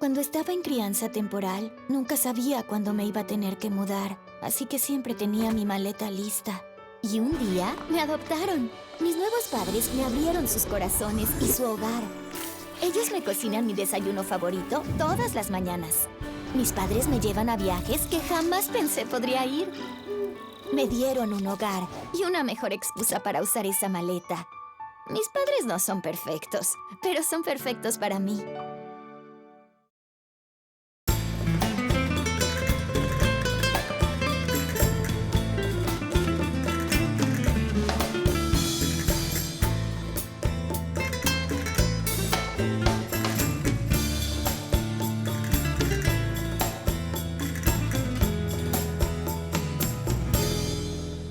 Cuando estaba en crianza temporal, nunca sabía cuándo me iba a tener que mudar, así que siempre tenía mi maleta lista. Y un día me adoptaron. Mis nuevos padres me abrieron sus corazones y su hogar. Ellos me cocinan mi desayuno favorito todas las mañanas. Mis padres me llevan a viajes que jamás pensé podría ir. Me dieron un hogar y una mejor excusa para usar esa maleta. Mis padres no son perfectos, pero son perfectos para mí.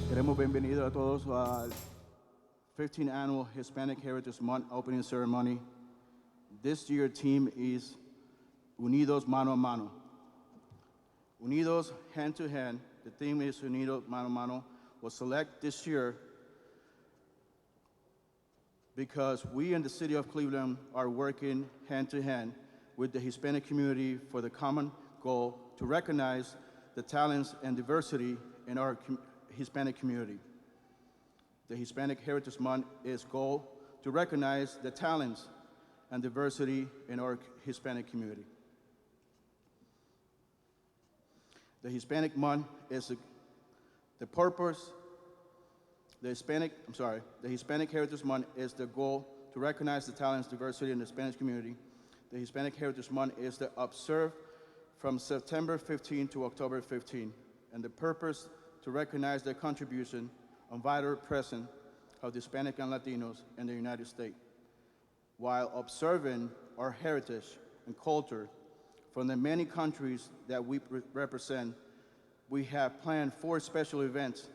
Queremos bienvenido a todos al 15th Annual Hispanic Heritage Month opening ceremony. This year theme is Unidos Mano a Mano. Unidos hand to hand. The theme is Unidos Mano a Mano. Was selected this year because we in the city of Cleveland are working hand to hand with the Hispanic community for the common goal to recognize the talents and diversity in our Hispanic community. The Hispanic Heritage Month is goal to recognize the talents and diversity in our Hispanic community. The Hispanic Month is the purpose. The Hispanic Heritage Month is the goal to recognize the talents, diversity in the Spanish community. The Hispanic Heritage Month is to observe from September 15 to October 15, and the purpose to recognize their contribution and vital presence of the Hispanic and Latinos in the United States, while observing our heritage and culture from the many countries that we represent. We have planned 4 special events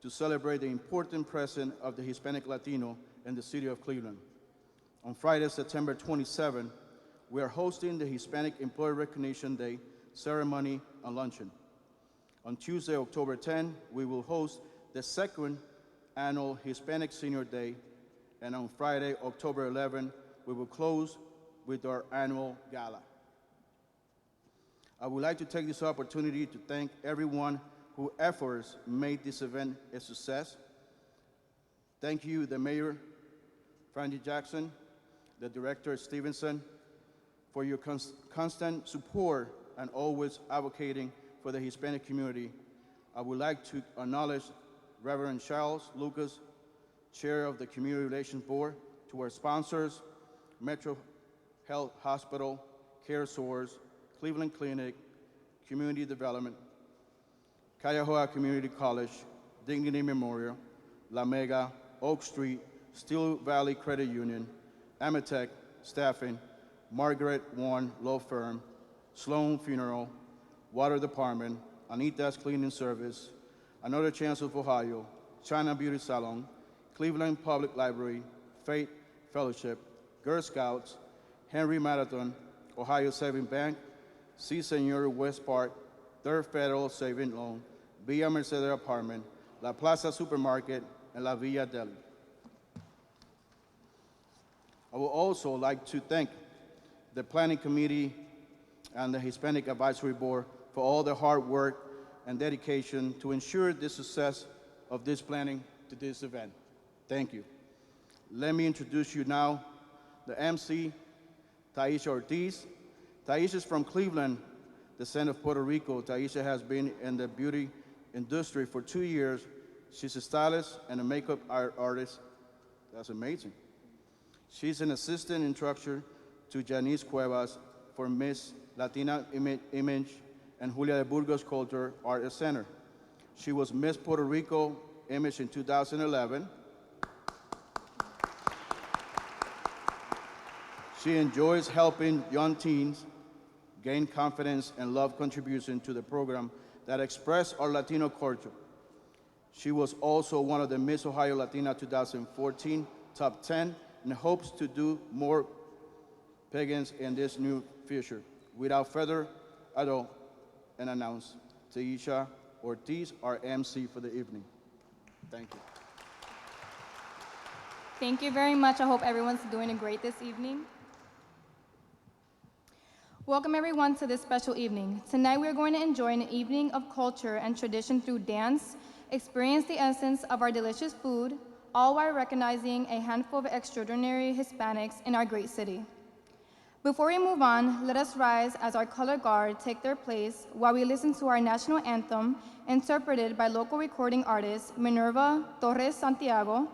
to celebrate the important presence of the Hispanic Latino in the city of Cleveland. On Friday, September 27, we are hosting the Hispanic Employee Recognition Day ceremony and luncheon. On Tuesday, October 10, we will host the 2nd Annual Hispanic Senior Day, and on Friday, October 11, we will close with our annual gala. I would like to take this opportunity to thank everyone whose efforts made this event a success. Thank you, the Mayor, Frankie Jackson, the Director, Stevenson, for your constant support and always advocating for the Hispanic community. I would like to acknowledge Reverend Charles Lucas, Chair of the Community Relations Board, to our sponsors, Metro Health Hospital, Care Source, Cleveland Clinic, Community Development, Cuyahoga Community College, Dignity Memorial, La Mega, Oak Street, Steel Valley Credit Union, Ametech Staffing, Margaret Warren Law Firm, Sloan Funeral, Water Department, Anita's Cleaning Service, Another Chance of Ohio, China Beauty Salon, Cleveland Public Library, Faith Fellowship, Girl Scouts, Henry Marathon, Ohio Saving Bank, C. Senor West Park, Third Federal Saving Loan, Villa Merced Apartment, La Plaza Supermarket, and La Villa Deli. I would also like to thank the Planning Committee and the Hispanic Advisory Board for all the hard work and dedication to ensure the success of this planning to this event. Thank you. Let me introduce you now the MC, Taisha Ortiz. Taisha is from Cleveland, descent of Puerto Rico. Taisha has been in the beauty industry for 2 years. She's a stylist and a makeup artist. That's amazing. She's an assistant instructor to Janice Cuevas for Miss Latina Image and Julia de Burgos Culture Art Center. She was Miss Puerto Rico Image in 2011. She enjoys helping young teens gain confidence and love contribution to the program that express our Latino culture. She was also one of the Miss Ohio Latina 2014 top 10 and hopes to do more pageants in this new future. Without further ado, and announce Taisha Ortiz, our MC for the evening. Thank you. Thank you very much. I hope everyone's doing great this evening. Welcome everyone to this special evening. Tonight we are going to enjoy an evening of culture and tradition through dance, experience the essence of our delicious food, all while recognizing a handful of extraordinary Hispanics in our great city. Before we move on, let us rise as our color guard take their place while we listen to our national anthem interpreted by local recording artist Minerva Torres Santiago.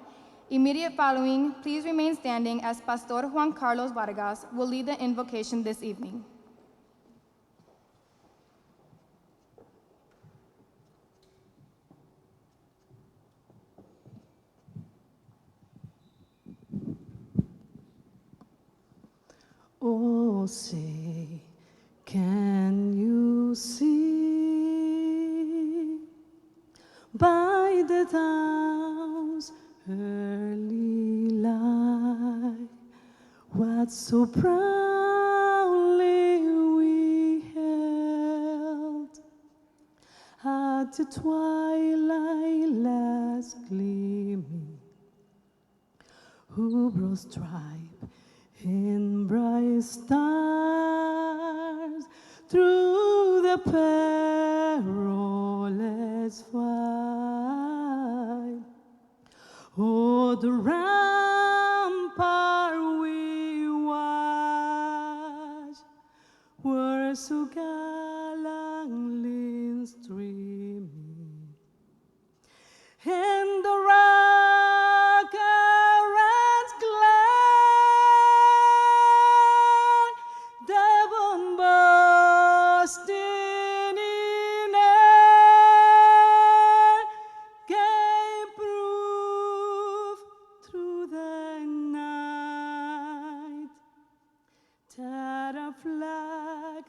Immediate following, please remain standing as Pastor Juan Carlos Vargas will lead the invocation this evening. Oh, say, can you see by the dawn's early light what so proudly we held at the twilight last gleaming, who brought stripe in bright stars through the perilous fight. Oh, the rampart we watched were so gallantly streaming, and the rockets glare, Devon bursting in air, gave proof through the night that our flag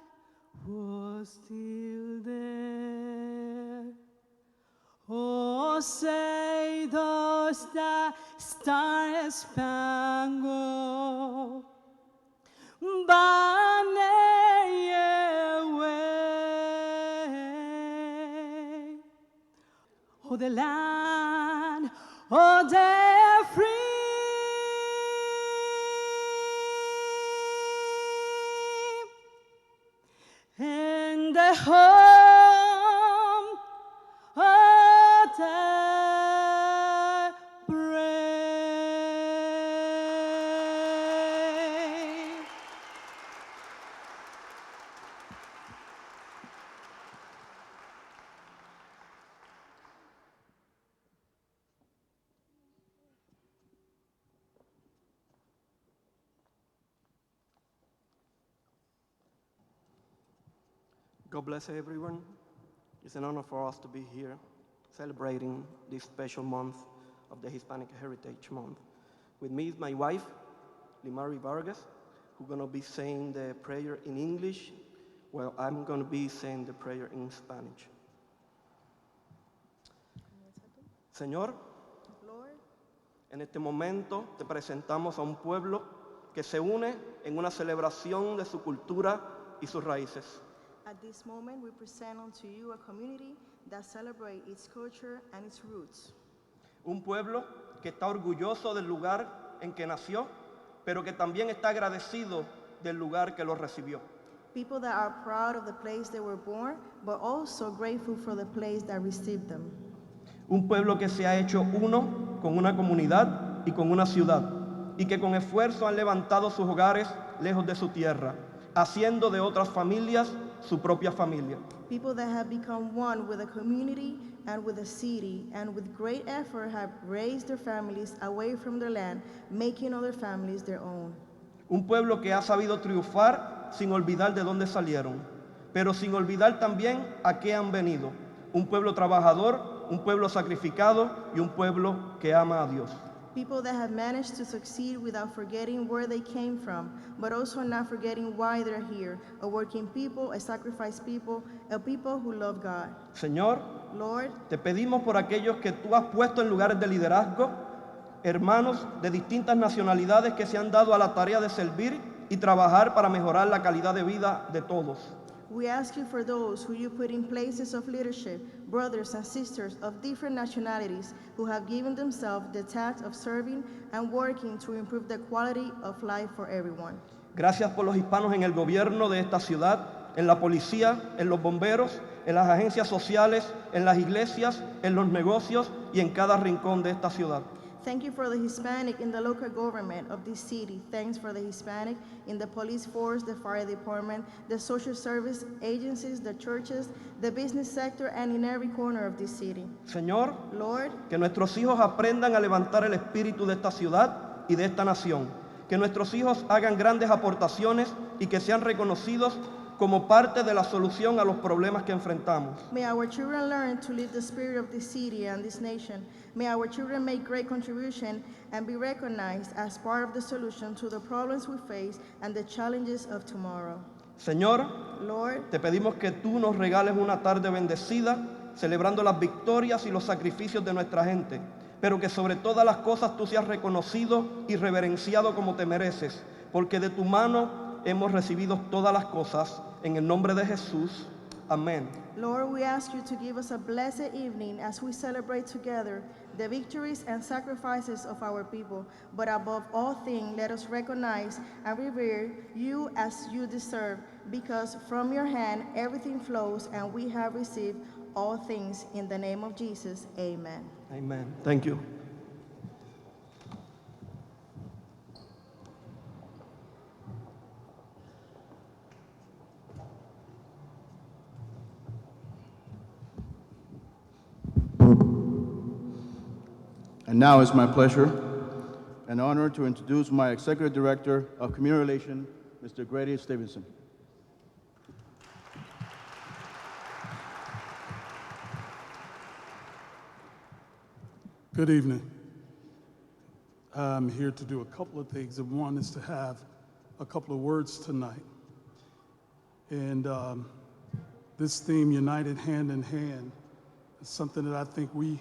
was still there. Oh, say does the star-spangled banner yet wave? Oh, the land of the free, and the home of the brave. God bless everyone. It's an honor for us to be here celebrating this special month of the Hispanic Heritage Month. With me is my wife, Limari Vargas, who's going to be saying the prayer in English, while I'm going to be saying the prayer in Spanish. Señor, Lord, en este momento te presentamos a un pueblo que se une en una celebración de su cultura y sus raíces. at this moment we present unto you a community that celebrates its culture and its roots. Un pueblo que está orgulloso del lugar en que nació, pero que también está agradecido del lugar que lo recibió. People that are proud of the place they were born, but also grateful for the place that received them. Un pueblo que se ha hecho uno con una comunidad y con una ciudad, y que con esfuerzo han levantado sus hogares lejos de su tierra, haciendo de otras familias su propia familia. People that have become one with a community and with a city, and with great effort have raised their families away from their land, making other families their own. Un pueblo que ha sabido triunfar sin olvidar de dónde salieron, pero sin olvidar también a qué han venido. Un pueblo trabajador, un pueblo sacrificado y un pueblo que ama a Dios. People that have managed to succeed without forgetting where they came from, but also not forgetting why they're here. A working people, a sacrificed people, a people who love God. Señor, Lord, te pedimos por aquellos que tú has puesto en lugares de liderazgo, hermanos de distintas nacionalidades que se han dado a la tarea de servir y trabajar para mejorar la calidad de vida de todos. we ask you for those who you put in places of leadership, brothers and sisters of different nationalities who have given themselves the task of serving and working to improve the quality of life for everyone. Gracias por los hispanos en el gobierno de esta ciudad, en la policía, en los bomberos, en las agencias sociales, en las iglesias, en los negocios y en cada rincón de esta ciudad. Thank you for the Hispanic in the local government of this city. Thanks for the Hispanic in the police force, the fire department, the social service agencies, the churches, the business sector, and in every corner of this city. Señor, Lord, que nuestros hijos aprendan a levantar el espíritu de esta ciudad y de esta nación. Que nuestros hijos hagan grandes aportaciones y que sean reconocidos como parte de la solución a los problemas que enfrentamos. may our children learn to live the spirit of this city and this nation. May our children make great contribution and be recognized as part of the solution to the problems we face and the challenges of tomorrow. Señor, Lord, te pedimos que tú nos regales una tarde bendecida, celebrando las victorias y los sacrificios de nuestra gente, pero que sobre todas las cosas tú seas reconocido y reverenciado como te mereces, porque de tu mano hemos recibido todas las cosas, en el nombre de Jesús. Amén. Lord, we ask you to give us a blessed evening as we celebrate together the victories and sacrifices of our people. But above all things, let us recognize and revere you as you deserve, because from your hand everything flows, and we have received all things in the name of Jesus. Amen. Amen. Thank you. And now it's my pleasure and honor to introduce my Executive Director of Community Relations, Mr. Grady Stevenson. Good evening. I'm here to do a couple of things, and one is to have a couple of words tonight. And this theme, United Hand in Hand, is something that I think we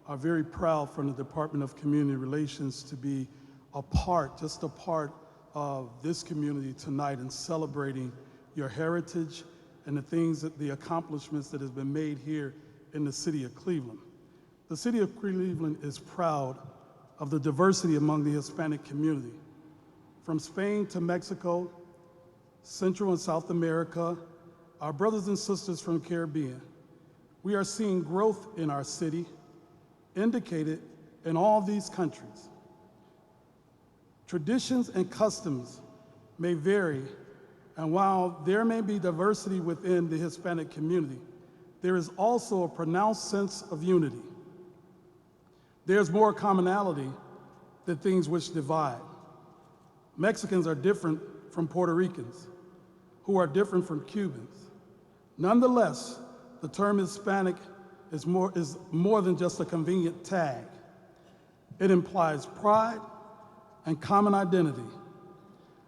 are very proud from the Department of Community Relations to be a part, just a part of this community tonight in celebrating your heritage and the things, the accomplishments that has been made here in the city of Cleveland. The city of Cleveland is proud of the diversity among the Hispanic community. From Spain to Mexico, Central and South America, our brothers and sisters from the Caribbean, we are seeing growth in our city, indicated in all these countries. Traditions and customs may vary, and while there may be diversity within the Hispanic community, there is also a pronounced sense of unity. There's more commonality than things which divide. Mexicans are different from Puerto Ricans, who are different from Cubans. Nonetheless, the term Hispanic is more than just a convenient tag. It implies pride and common identity.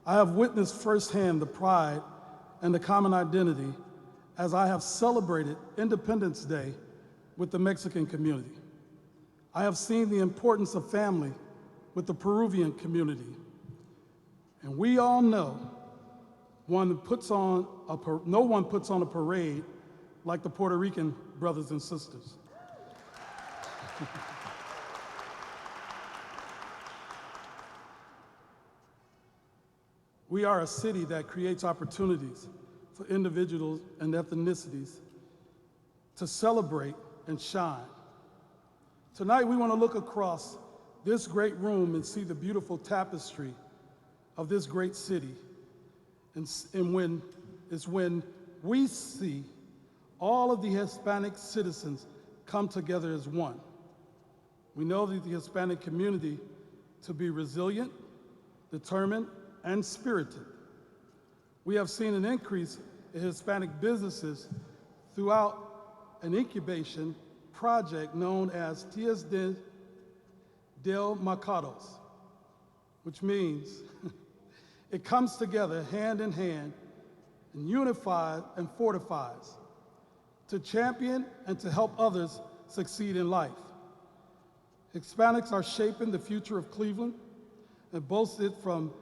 I have witnessed firsthand the pride and the common identity as I have celebrated Independence Day with the Mexican community. I have seen the importance of family with the Peruvian community. And we all know no one puts on a parade like the Puerto Rican brothers and sisters. We are a city that creates opportunities for individuals and ethnicities to celebrate and shine. Tonight, we want to look across this great room and see the beautiful tapestry of this great city. And when we see all of the Hispanic citizens come together as one. We know that the Hispanic community to be resilient, determined, and spirited. We have seen an increase in Hispanic businesses throughout an incubation project known as Tias del Mercados, which means it comes together hand in hand and unifies and fortifies to champion and to help others succeed in life. Hispanics are shaping the future of Cleveland and boasted from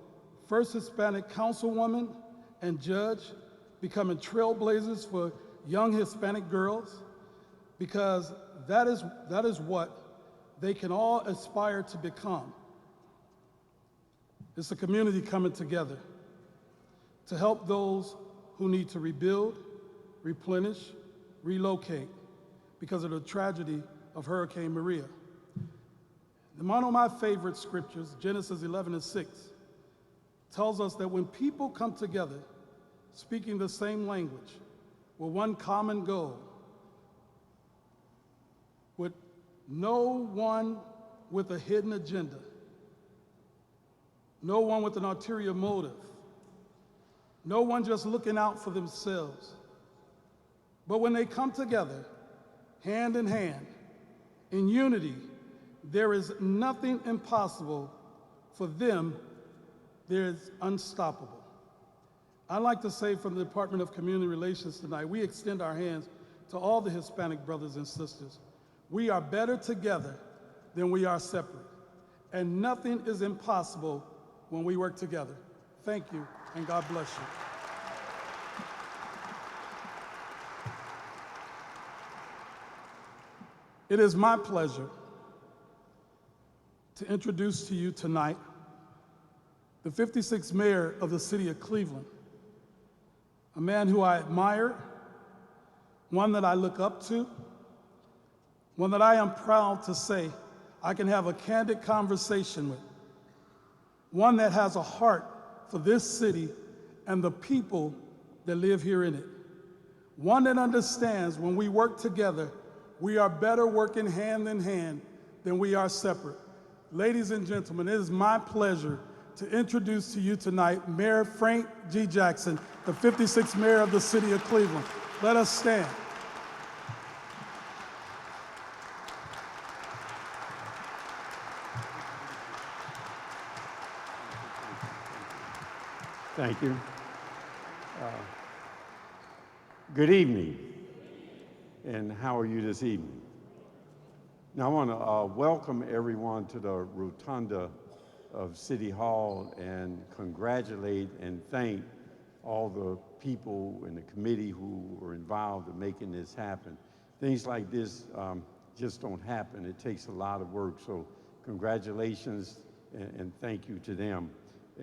first Hispanic councilwoman and judge, becoming trailblazers for young Hispanic girls, because that is what they can all aspire to become. It's a community coming together. to help those who need to rebuild, replenish, relocate because of the tragedy of Hurricane Maria. One of my favorite scriptures, Genesis 11:6, tells us that when people come together speaking the same language with one common goal, with no one with a hidden agenda, no one with an ulterior motive, no one just looking out for themselves, but when they come together, hand in hand, in unity, there is nothing impossible for them. There is unstoppable. I'd like to say from the Department of Community Relations tonight, we extend our hands to all the Hispanic brothers and sisters. We are better together than we are separate, and nothing is impossible when we work together. Thank you, and God bless you. It is my pleasure to introduce to you tonight the 56th mayor of the city of Cleveland, a man who I admire, one that I look up to, one that I am proud to say I can have a candid conversation with, one that has a heart for this city and the people that live here in it, one that understands when we work together, we are better working hand in hand than we are separate. Ladies and gentlemen, it is my pleasure to introduce to you tonight Mayor Frank G. Jackson, the 56th mayor of the city of Cleveland. Let us stand. Thank you. Good evening. And how are you this evening? Now I want to welcome everyone to the rotunda of City Hall and congratulate and thank all the people in the committee who were involved in making this happen. Things like this just don't happen. It takes a lot of work. So congratulations and thank you to them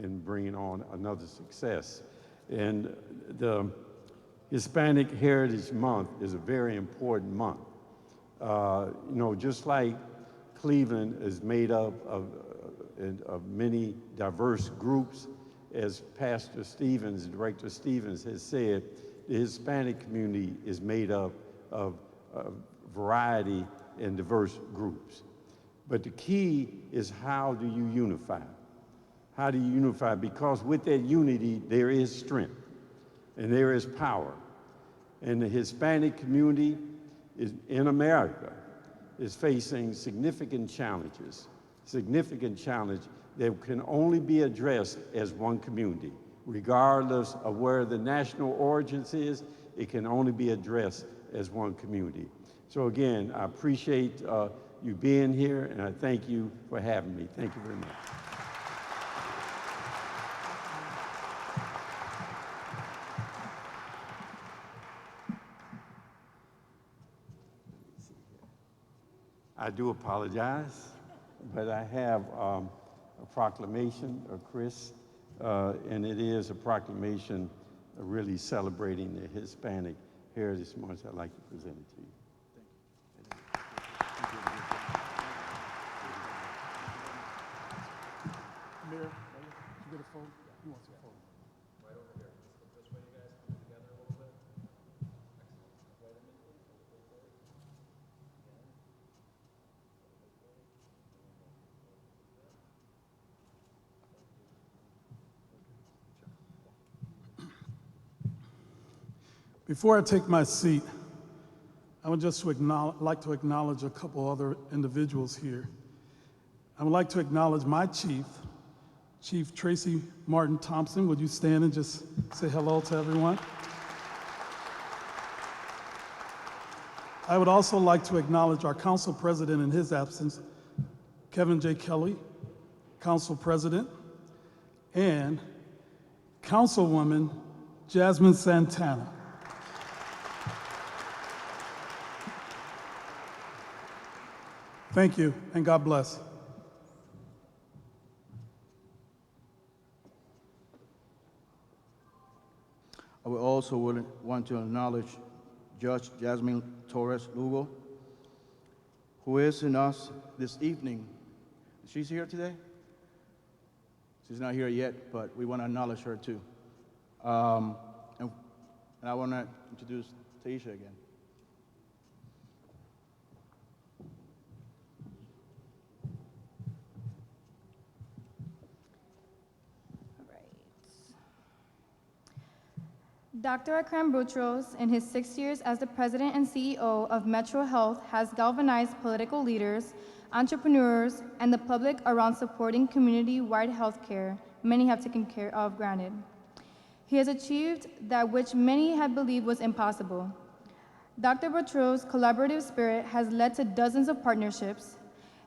in bringing on another success. And the Hispanic Heritage Month is a very important month. You know, just like Cleveland is made up of many diverse groups, as Pastor Stevens, Director Stevens has said, the Hispanic community is made up of variety and diverse groups. But the key is, how do you unify? How do you unify? Because with that unity, there is strength and there is power. And the Hispanic community in America is facing significant challenges that can only be addressed as one community. Regardless of where the national origins is, it can only be addressed as one community. So again, I appreciate you being here, and I thank you for having me. Thank you very much. I do apologize, but I have a proclamation, Chris, and it is a proclamation really celebrating the Hispanic Heritage Month. I'd like to present it to you. Mayor, you get a phone? Who wants a phone? Right over here. This way you guys come together a little bit. Excellent. Wait a minute, please. Before I take my seat, I would just like to acknowledge a couple other individuals here. I would like to acknowledge my chief, Chief Tracy Martin Thompson. Would you stand and just say hello to everyone? I would also like to acknowledge our council president in his absence, Kevin J. Kelly, council president, and Councilwoman Jasmine Santana. Thank you, and God bless. also want to acknowledge Judge Jasmine Torres Lugo, who is in us this evening. She's here today? She's not here yet, but we want to acknowledge her too. And I want to introduce Taisha again. Dr. Akram Boutros, in his 6 years as the president and CEO of Metro Health, has galvanized political leaders, entrepreneurs, and the public around supporting community-wide health care many have taken care of granted. He has achieved that which many had believed was impossible. Dr. Boutros' collaborative spirit has led to dozens of partnerships.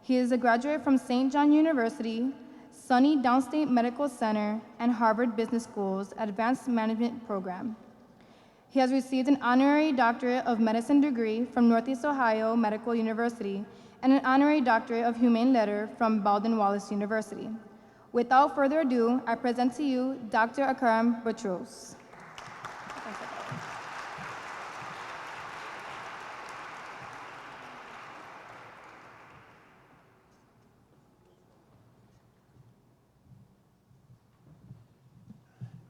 He is a graduate from St. John University, SUNY Downstate Medical Center, and Harvard Business School's Advanced Management Program. He has received an honorary doctorate of medicine degree from Northeast Ohio Medical University and an honorary doctorate of humane letter from Baldwin Wallace University. Without further ado, I present to you Dr. Akram Boutros.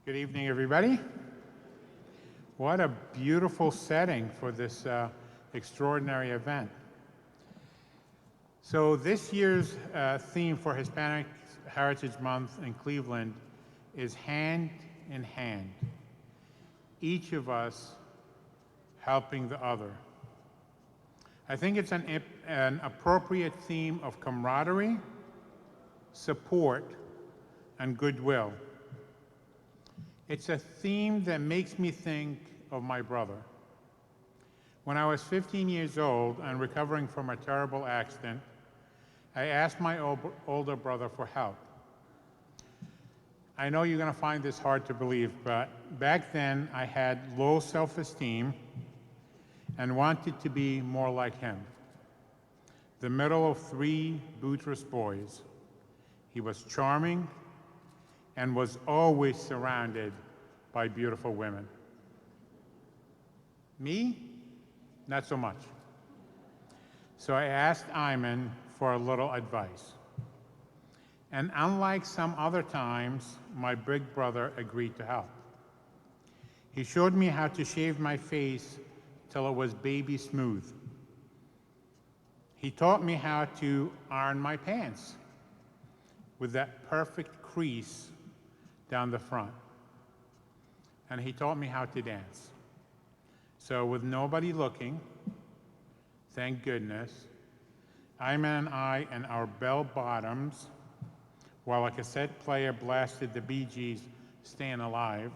Good evening, everybody. What a beautiful setting for this extraordinary event. So this year's theme for Hispanic Heritage Month in Cleveland is hand in hand, each of us helping the other. I think it's an appropriate theme of camaraderie, support, and goodwill. It's a theme that makes me think of my brother. When I was 15 years old and recovering from a terrible accident, I asked my older brother for help. I know you're going to find this hard to believe, but back then I had low self-esteem and wanted to be more like him. The middle of 3 Boutros boys. He was charming and was always surrounded by beautiful women. Me? Not so much. So I asked Ayman for a little advice. And unlike some other times, my big brother agreed to help. He showed me how to shave my face till it was baby smooth. He taught me how to iron my pants with that perfect crease down the front. And he taught me how to dance. So with nobody looking, thank goodness, Ayman and I in our bell bottoms, while a cassette player blasted the Bee Gees' Staying Alive,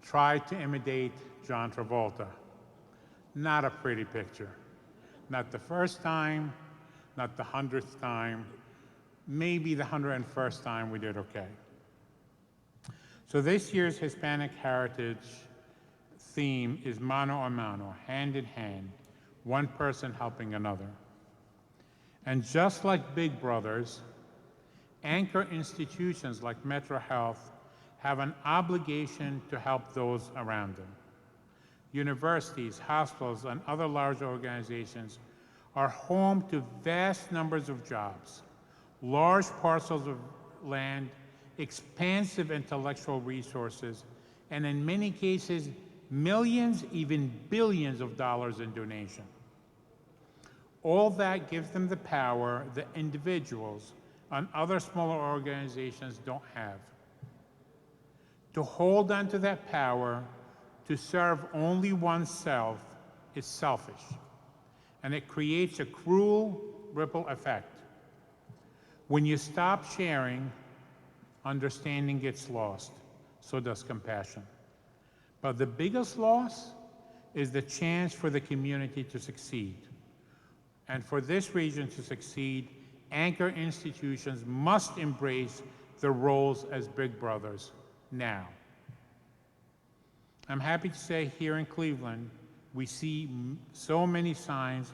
tried to imitate John Travolta. Not a pretty picture. Not the first time, not the 100th time, maybe the 101st time we did okay. So this year's Hispanic Heritage theme is mano a mano, hand in hand, one person helping another. And just like big brothers, anchor institutions like Metro Health have an obligation to help those around them. Universities, hospitals, and other large organizations are home to vast numbers of jobs, large parcels of land, expansive intellectual resources, and in many cases, millions, even billions of dollars in donation. All that gives them the power that individuals and other smaller organizations don't have. To hold on to that power, to serve only oneself, is selfish, and it creates a cruel ripple effect. When you stop sharing, understanding gets lost, so does compassion. But the biggest loss is the chance for the community to succeed. And for this region to succeed, anchor institutions must embrace their roles as big brothers now. I'm happy to say here in Cleveland, we see so many signs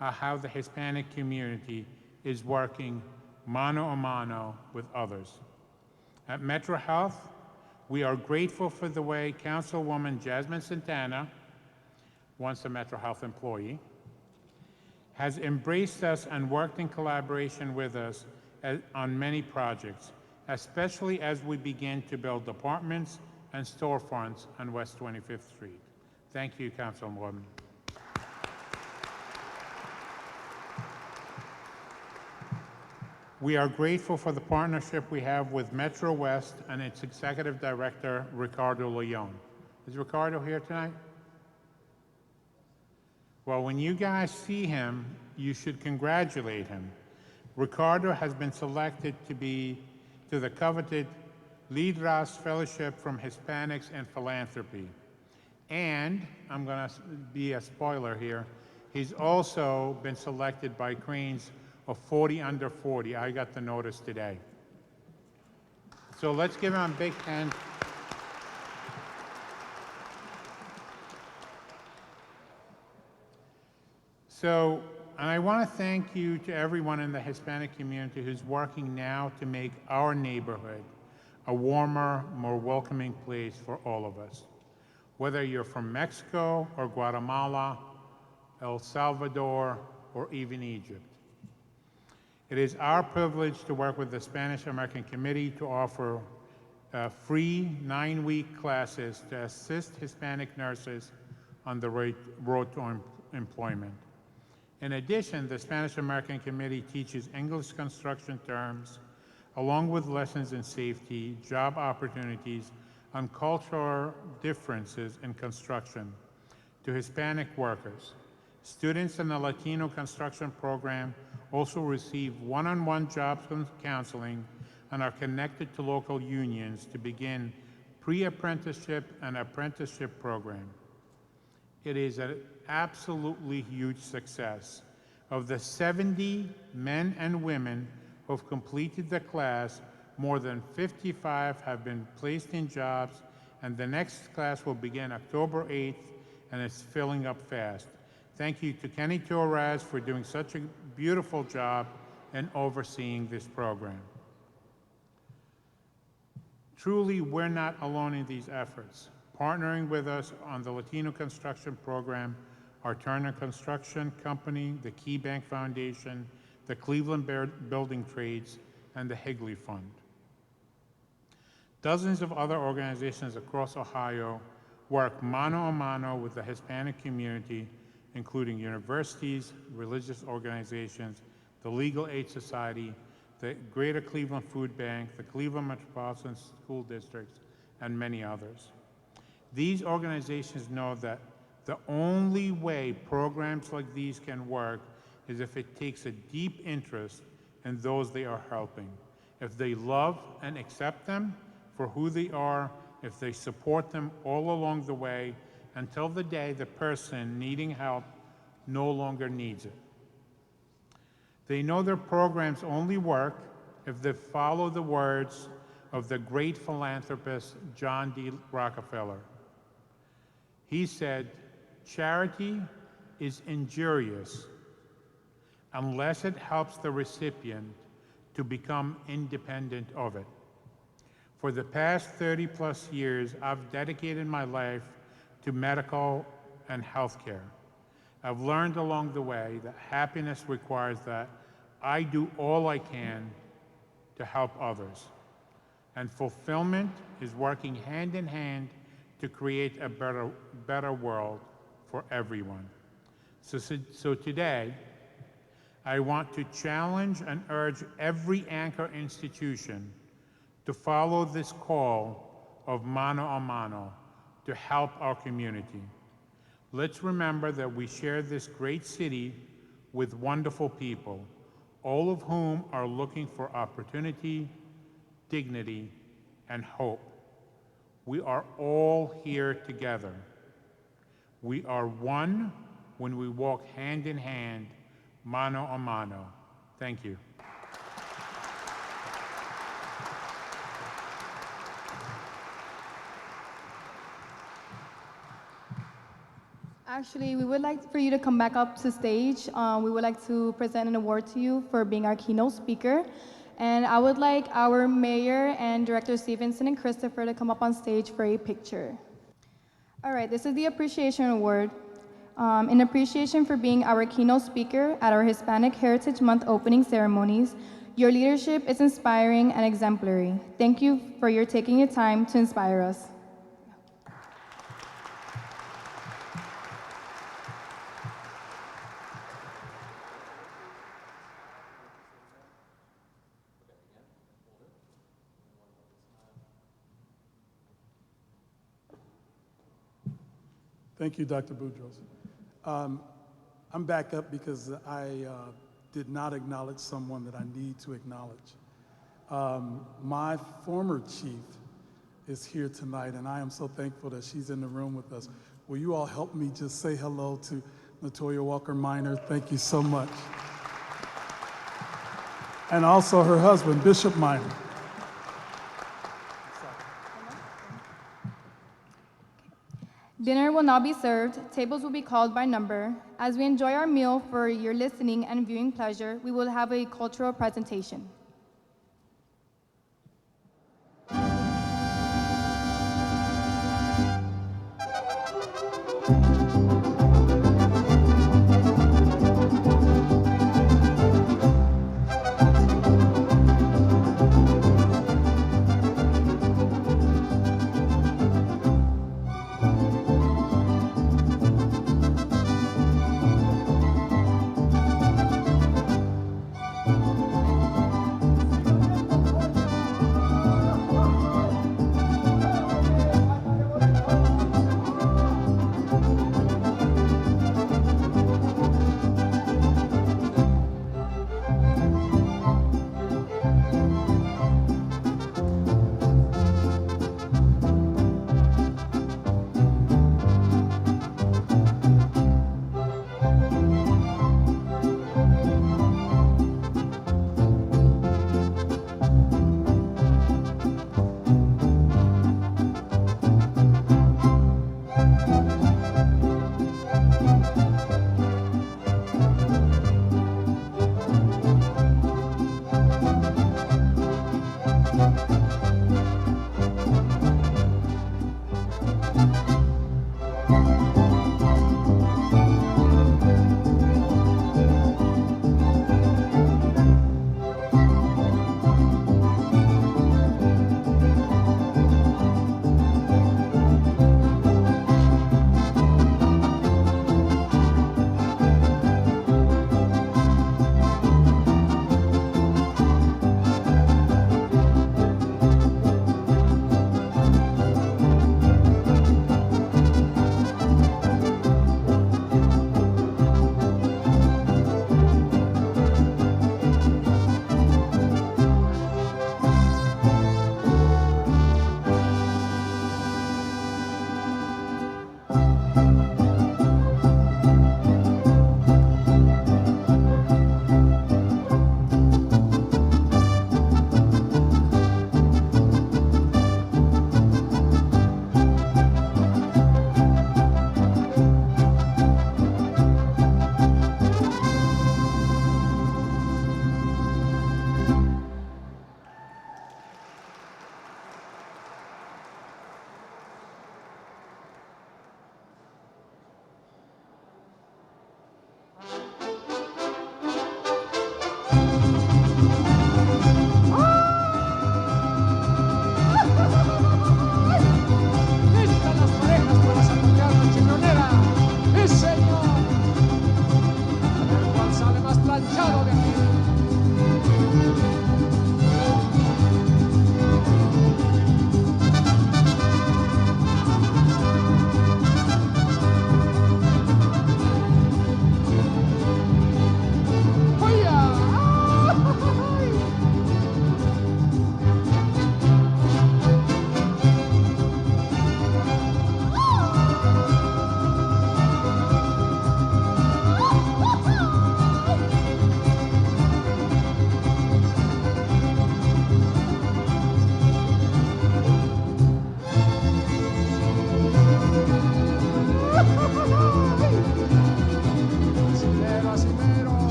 of how the Hispanic community is working mano a mano with others. At Metro Health, We are grateful for the way Councilwoman Jasmine Santana, once a Metro Health employee, has embraced us and worked in collaboration with us on many projects, especially as we begin to build apartments and storefronts on West 25th Street. Thank you, Councilwoman. We are grateful for the partnership we have with Metro West and its Executive Director, Ricardo Leon. Is Ricardo here tonight? Well, when you guys see him, you should congratulate him. Ricardo has been selected to the coveted Lidras Fellowship from Hispanics and Philanthropy. And, I'm gonna be a spoiler here, he's also been selected by Cranes of 40 under 40. I got the notice today. So let's give him a big hand. So, and I want to thank you to everyone in the Hispanic community who's working now to make our neighborhood a warmer, more welcoming place for all of us. Whether you're from Mexico or Guatemala, El Salvador, or even Egypt. It is our privilege to work with the Spanish American Committee to offer free 9-week classes to assist Hispanic nurses on the road to employment. In addition, the Spanish American Committee teaches English construction terms, along with lessons in safety, job opportunities, and cultural differences in construction to Hispanic workers. Students in the Latino construction program also receive one-on-one job counseling and are connected to local unions to begin pre-apprenticeship and apprenticeship program. It is an absolutely huge success. Of the 70 men and women who have completed the class, more than 55 have been placed in jobs, and the next class will begin October 8th, and it's filling up fast. Thank you to Kenny Torres for doing such a beautiful job in overseeing this program. Truly, we're not alone in these efforts. Partnering with us on the Latino construction program are Turner Construction Company, the Key Bank Foundation, the Cleveland Building Trades, and the Higley Fund. Dozens of other organizations across Ohio work mano a mano with the Hispanic community, including universities, religious organizations, the Legal Aid Society, the Greater Cleveland Food Bank, the Cleveland Metropolitan School Districts, and many others. These organizations know that the only way programs like these can work is if it takes a deep interest in those they are helping. If they love and accept them for who they are, if they support them all along the way, until the day the person needing help no longer needs it. They know their programs only work if they follow the words of the great philanthropist John D. Rockefeller. He said, "Charity is injurious unless it helps the recipient to become independent of it." For the past 30+ years, I've dedicated my life to medical and healthcare. I've learned along the way that happiness requires that I do all I can to help others. And fulfillment is working hand in hand to create a better world for everyone. So today, I want to challenge and urge every anchor institution to follow this call of mano a mano to help our community. Let's remember that we share this great city with wonderful people, all of whom are looking for opportunity, dignity, and hope. We are all here together. We are one when we walk hand in hand, mano a mano. Thank you. Actually, we would like for you to come back up to stage. We would like to present an award to you for being our keynote speaker. And I would like our mayor and Director Stevenson and Christopher to come up on stage for a picture. All right, this is the Appreciation Award. In appreciation for being our keynote speaker at our Hispanic Heritage Month opening ceremonies, your leadership is inspiring and exemplary. Thank you for your taking your time to inspire us. Thank you, Dr. Boudros. I'm back up because I did not acknowledge someone that I need to acknowledge. My former chief is here tonight, and I am so thankful that she's in the room with us. Will you all help me just say hello to Latoya Walker Minor? Thank you so much. And also her husband, Bishop Minor. Dinner will now be served. Tables will be called by number. As we enjoy our meal for your listening and viewing pleasure, we will have a cultural presentation.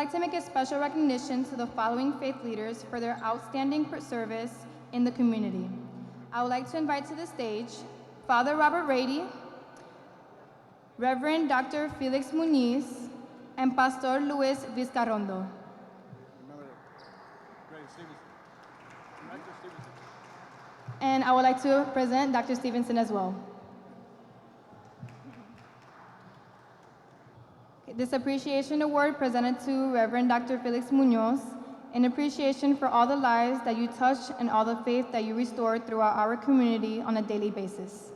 like to make a special recognition to the following faith leaders for their outstanding service in the community. I would like to invite to the stage Father Robert Rady, Reverend Dr. Felix Muñiz, and Pastor Luis Vizcarrondo. And I would like to present Dr. Stevenson as well. This appreciation award presented to Reverend Dr. Felix Muñoz in appreciation for all the lives that you touch and all the faith that you restore throughout our community on a daily basis.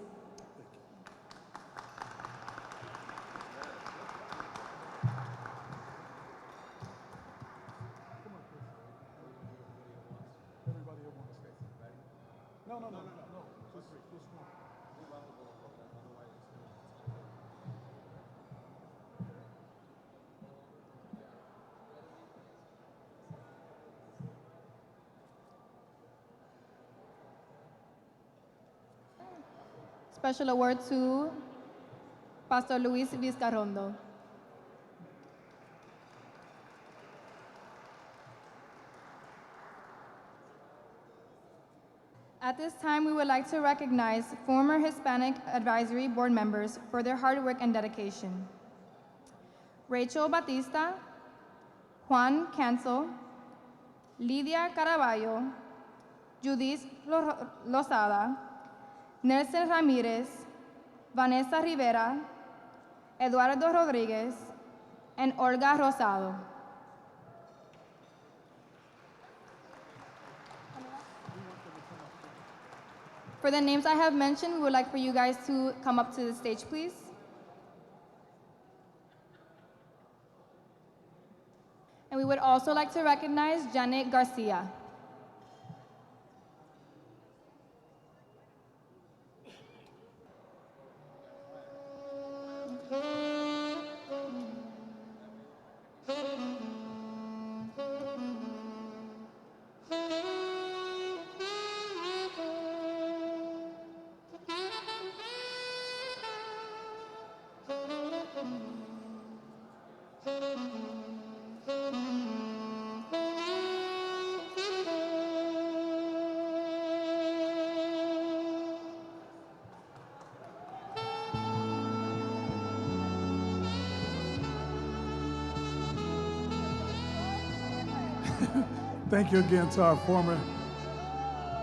Special award to Pastor Luis Vizcarrondo. At this time, we would like to recognize former Hispanic Advisory Board members for their hard work and dedication. Rachel Batista, Juan Cancel, Lidia Caraballo, Judith Lozada, Nelson Ramirez, Vanessa Rivera, Eduardo Rodriguez, and Olga Rosado. For the names I have mentioned, we would like for you guys to come up to the stage, please. And we would also like to recognize Janet Garcia. Thank you again to our former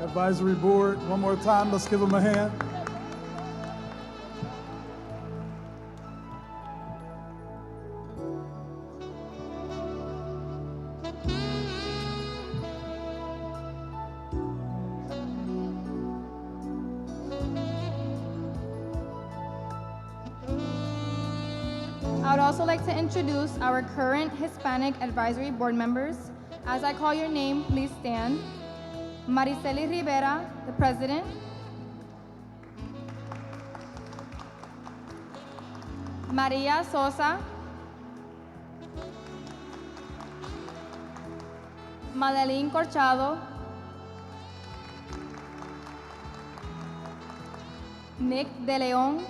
advisory board. One more time, let's give them a hand. I would also like to introduce our current Hispanic Advisory Board members. As I call your name, please stand. Mariceli Rivera, the President. Maria Sosa. Madeline Corchado. Nick De Leon.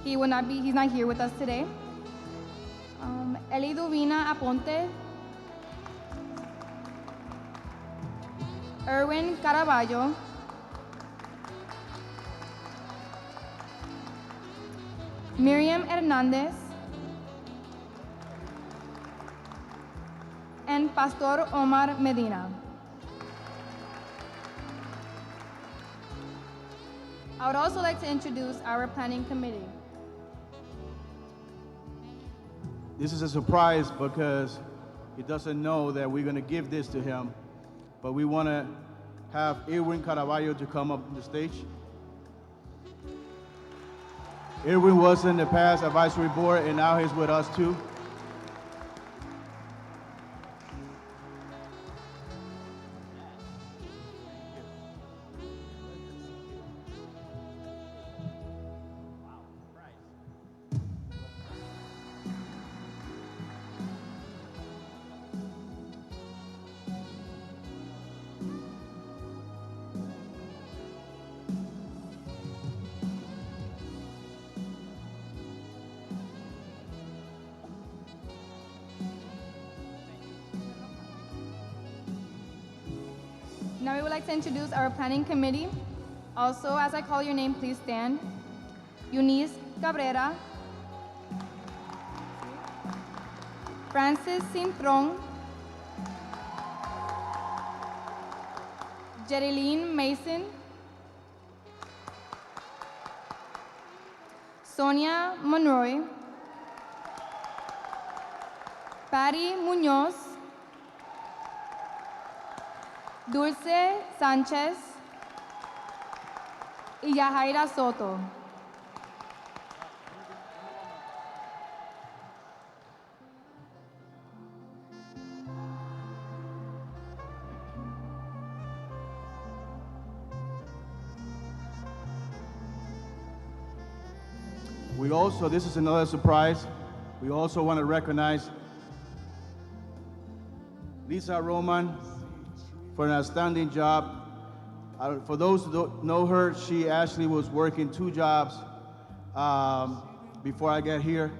He's not here with us today. Eli Duvina Aponte. Erwin Caraballo. Miriam Hernandez. And Pastor Omar Medina. I would also like to introduce our planning committee. This is a surprise because he doesn't know that we're going to give this to him, but we want to have Erwin Caraballo to come up on the stage. Erwin was in the past advisory board, and now he's with us too. Now we would like to introduce our planning committee. Also, as I call your name, please stand. Eunice Cabrera, Francis Cintron, Jerilyn Mason, Sonia Monroy, Patty Munoz, Dulce Sánchez y Yajaira Soto. We also, this is another surprise, we also want to recognize Lisa Roman for an outstanding job. For those who don't know her, she actually was working 2 jobs before I got here.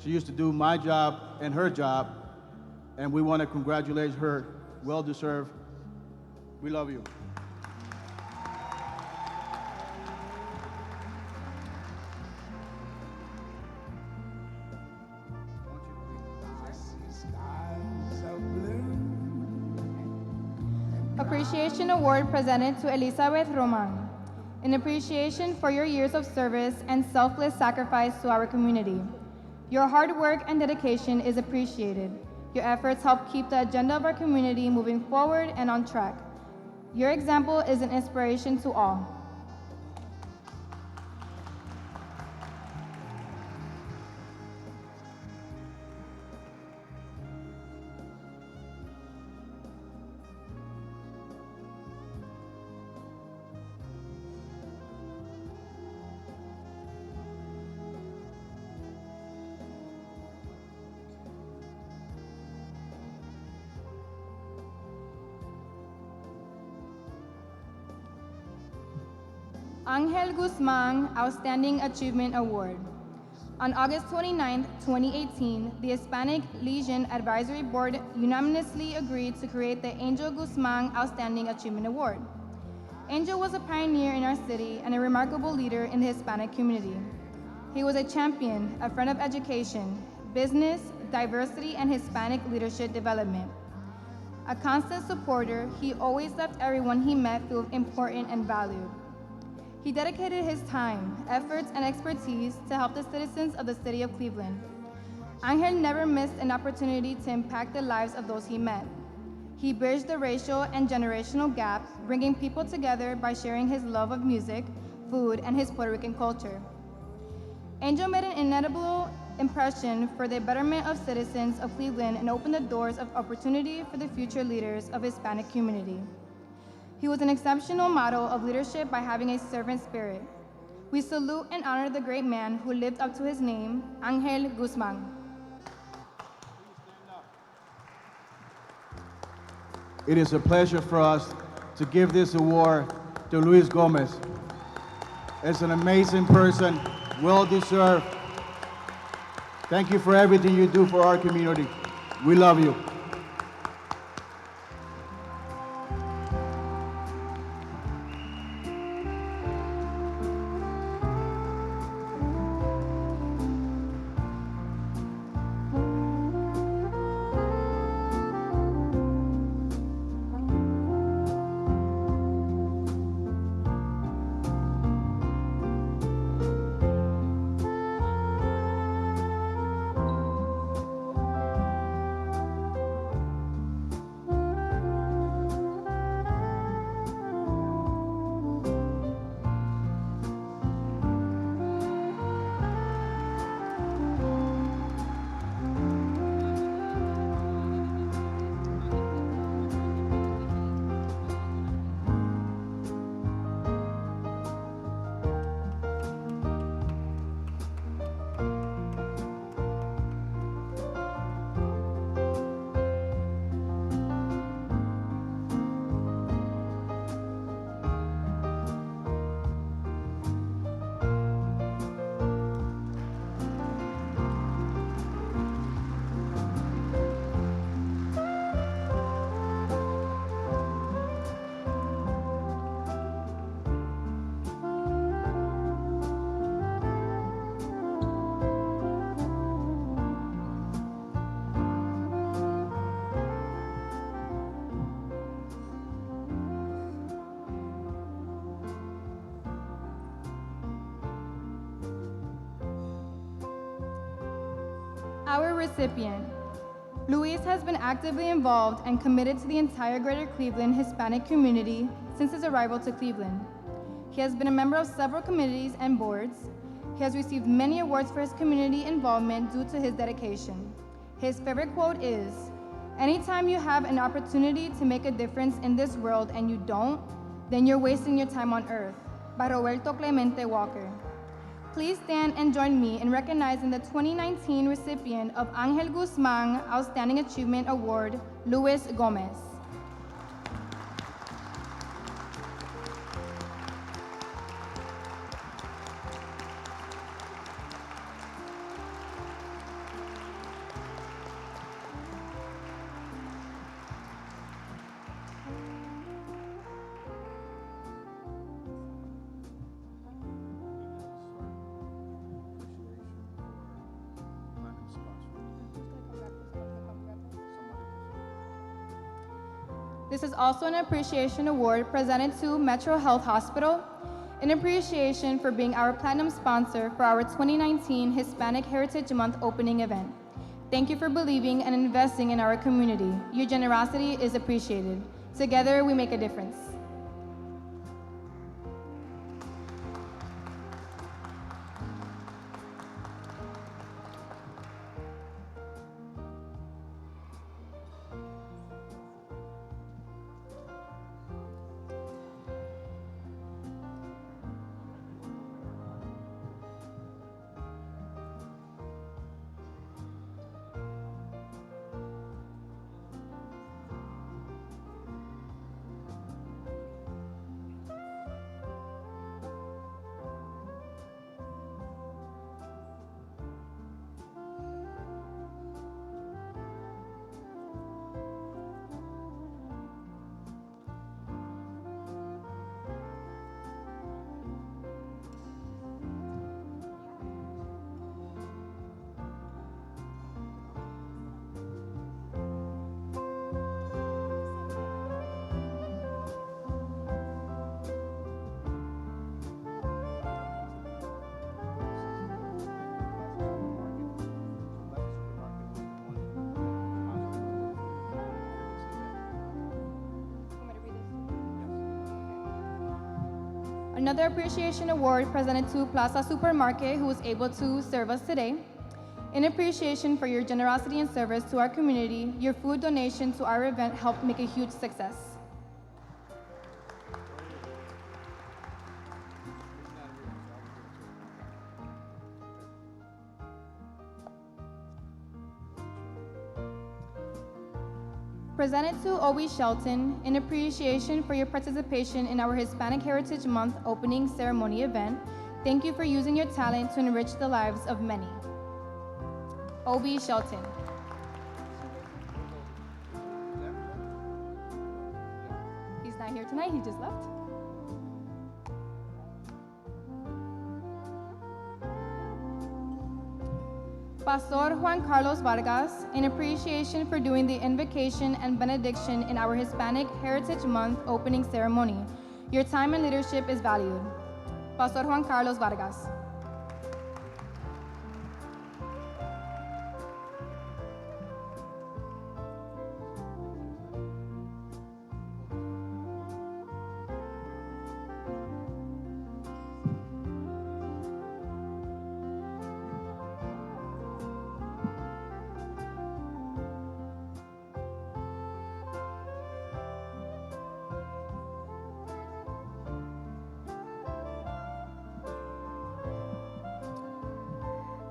She used to do my job and her job, and we want to congratulate her. Well deserved. We love you. Appreciation Award presented to Elizabeth Roman. In appreciation for your years of service and selfless sacrifice to our community. Your hard work and dedication is appreciated. Your efforts help keep the agenda of our community moving forward and on track. Your example is an inspiration to all. Angel Guzman Outstanding Achievement Award. On August 29, 2018, the Hispanic Legion Advisory Board unanimously agreed to create the Angel Guzman Outstanding Achievement Award. Angel was a pioneer in our city and a remarkable leader in the Hispanic community. He was a champion, a friend of education, business, diversity, and Hispanic leadership development. A constant supporter, he always left everyone he met feel important and valued. He dedicated his time, efforts, and expertise to help the citizens of the city of Cleveland. Angel never missed an opportunity to impact the lives of those he met. He bridged the racial and generational gap, bringing people together by sharing his love of music, food, and his Puerto Rican culture. Angel made an indelible impression for the betterment of citizens of Cleveland and opened the doors of opportunity for the future leaders of Hispanic community. He was an exceptional model of leadership by having a servant spirit. We salute and honor the great man who lived up to his name, Angel Guzman. It is a pleasure for us to give this award to Luis Gomez. It's an amazing person, well deserved. Thank you for everything you do for our community. We love you. Our recipient, Luis has been actively involved and committed to the entire Greater Cleveland Hispanic community since his arrival to Cleveland. He has been a member of several committees and boards. He has received many awards for his community involvement due to his dedication. His favorite quote is, "Anytime you have an opportunity to make a difference in this world and you don't, then you're wasting your time on earth," by Roberto Clemente Walker. Please stand and join me in recognizing the 2019 recipient of Angel Guzman Outstanding Achievement Award, Luis Gomez. This is also an appreciation award presented to Metro Health Hospital in appreciation for being our platinum sponsor for our 2019 Hispanic Heritage Month opening event. Thank you for believing and investing in our community. Your generosity is appreciated. Together, we make a difference. Another appreciation award presented to Plaza Supermarket, who was able to serve us today. In appreciation for your generosity and service to our community, your food donation to our event helped make a huge success. Presented to Obi Shelton in appreciation for your participation in our Hispanic Heritage Month opening ceremony event. Thank you for using your talent to enrich the lives of many. Obi Shelton. He's not here tonight, he just left. Pastor Juan Carlos Vargas, in appreciation for doing the invocation and benediction in our Hispanic Heritage Month opening ceremony. Your time and leadership is valued. Pastor Juan Carlos Vargas.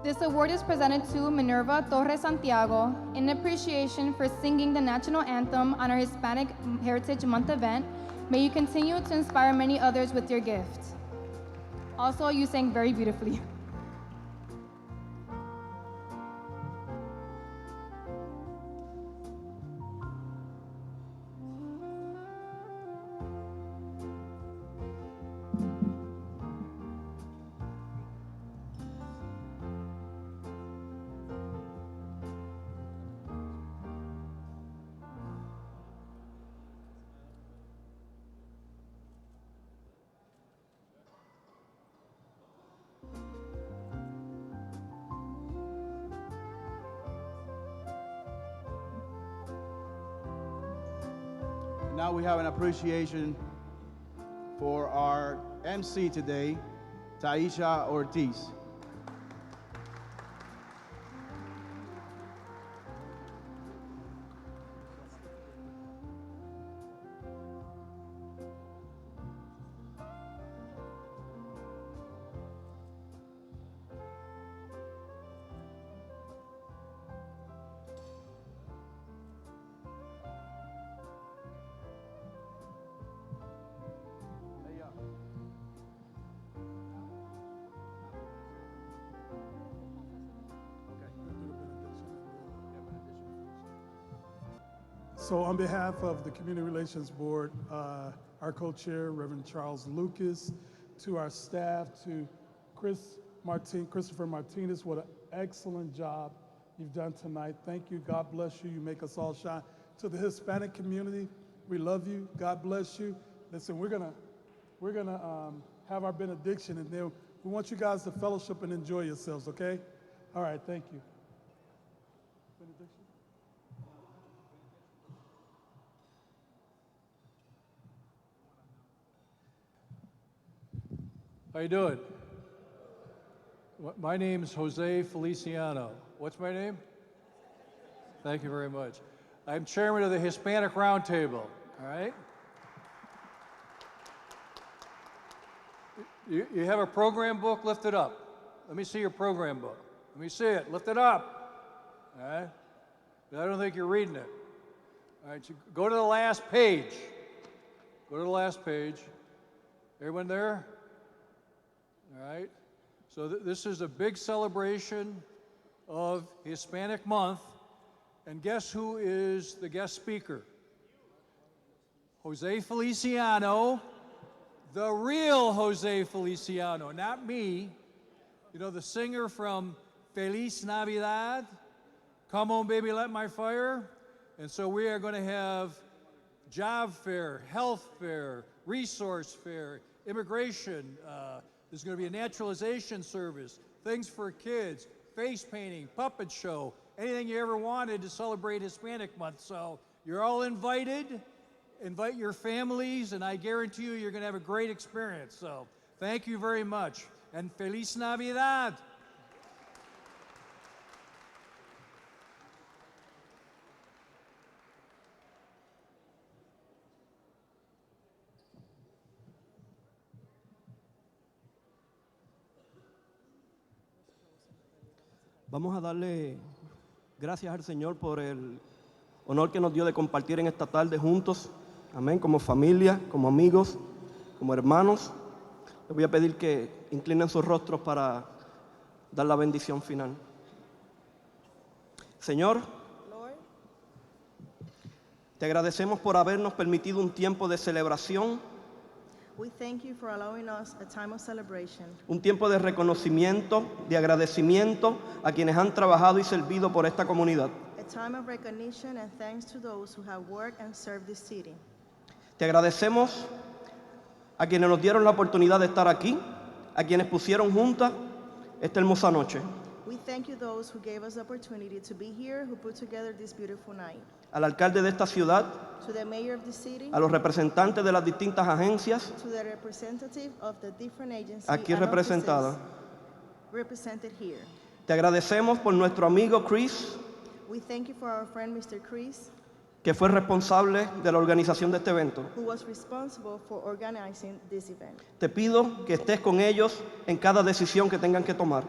This award is presented to Minerva Torres Santiago in appreciation for singing the national anthem on our Hispanic Heritage Month event. May you continue to inspire many others with your gift. Also, you sang very beautifully. now we have an appreciation for our MC today, Taisha Ortiz. So on behalf of the Community Relations Board, our co-chair, Reverend Charles Lucas, to our staff, to Christopher Martinez, what an excellent job you've done tonight. Thank you, God bless you, you make us all shine. To the Hispanic community, we love you, God bless you. Listen, we're gonna have our benediction, and then we want you guys to fellowship and enjoy yourselves, okay? All right, thank you. Benediction. How you doing? My name is Jose Feliciano. What's my name? Thank you very much. I'm chairman of the Hispanic Roundtable, all right? You have a program book? Lift it up. Let me see your program book. Let me see it. Lift it up, all right? I don't think you're reading it. All right, so go to the last page. Go to the last page. Everyone there? All right, so this is a big celebration of Hispanic Month, and guess who is the guest speaker? Jose Feliciano, the real Jose Feliciano, not me. You know, the singer from Feliz Navidad, Come On Baby Light My Fire. And so we are going to have job fair, health fair, resource fair, immigration, there's going to be a naturalization service, things for kids, face painting, puppet show, anything you ever wanted to celebrate Hispanic Month. So you're all invited. Invite your families, and I guarantee you're going to have a great experience. So thank you very much, and Feliz Navidad. Vamos a darle gracias al Señor por el honor que nos dio de compartir en esta tarde juntos. Amén, como familia, como amigos, como hermanos. Les voy a pedir que inclinen sus rostros para dar la bendición final. Señor, te agradecemos por habernos permitido un tiempo de celebración, We thank you for allowing us a time of celebration, un tiempo de reconocimiento, de agradecimiento a quienes han trabajado y servido por esta comunidad. a time of recognition and thanks to those who have worked and served this city. Te agradecemos a quienes nos dieron la oportunidad de estar aquí, a quienes pusieron juntas esta hermosa noche, We thank you those who gave us the opportunity to be here, who put together this beautiful night. al alcalde de esta ciudad, To the mayor of the city, a los representantes de las distintas agencias to the representative of the different agencies aquí and representadas. offices represented here. Te agradecemos por nuestro amigo Chris, We thank you for our friend Mr. Chris, que fue responsable de la organización de este evento. who was responsible for organizing this event. Te pido que estés con ellos en cada decisión que tengan que tomar.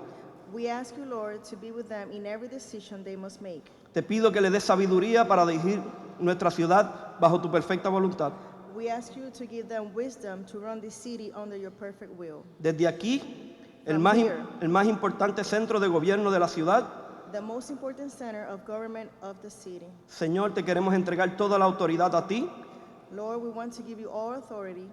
We ask you, Lord, to be with them in every decision they must make. Te pido que le des sabiduría para dirigir nuestra ciudad bajo tu perfecta voluntad. We ask you to give them wisdom to run this city under your perfect will. Desde aquí, el From más, here. el más importante centro de gobierno de la ciudad, The most important center of government of the city. Señor, te queremos entregar toda la autoridad a ti Lord, we want to give you all authority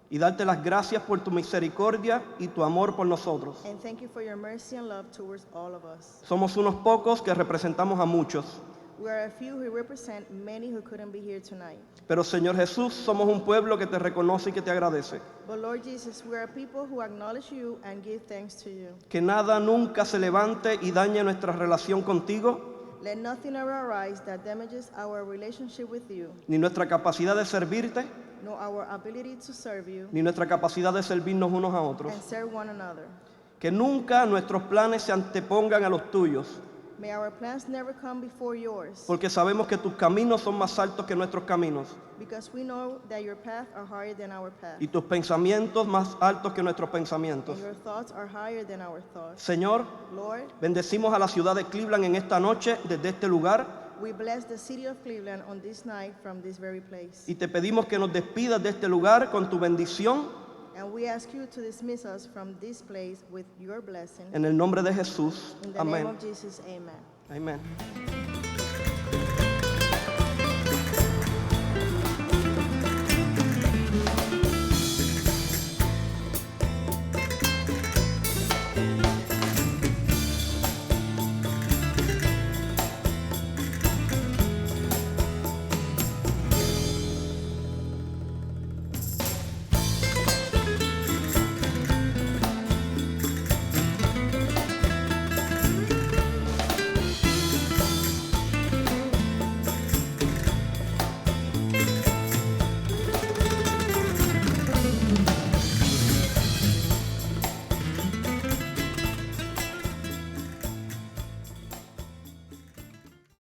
y darte las gracias por tu misericordia y tu amor por nosotros. and thank you for your mercy and love towards all of us. Somos unos pocos que representamos a muchos, We are a few who represent many who couldn't be here tonight. pero Señor Jesús, somos un pueblo que te reconoce y que te agradece. But Lord Jesus, we are a people who acknowledge you and give thanks to you. Que nada nunca se levante y dañe nuestra relación contigo, Let nothing ever arise that damages our relationship with you, ni nuestra capacidad de servirte, nor our ability to serve you ni nuestra capacidad de servirnos unos a otros. and serve one another. Que nunca nuestros planes se antepongan a los tuyos, May our plans never come before yours, porque sabemos que tus caminos son más altos que nuestros caminos because we know that your paths are higher than our path, y tus pensamientos más altos que nuestros pensamientos. and your thoughts are higher than our thoughts. Señor, Lord, bendecimos a la ciudad de Cleveland en esta noche desde este lugar we bless the city of Cleveland on this night from this very place. y te pedimos que nos despidas de este lugar con tu bendición And we ask you to dismiss us from this place with your blessing. en el nombre de Jesús. In the name Amén. of Jesus, amen. Amén.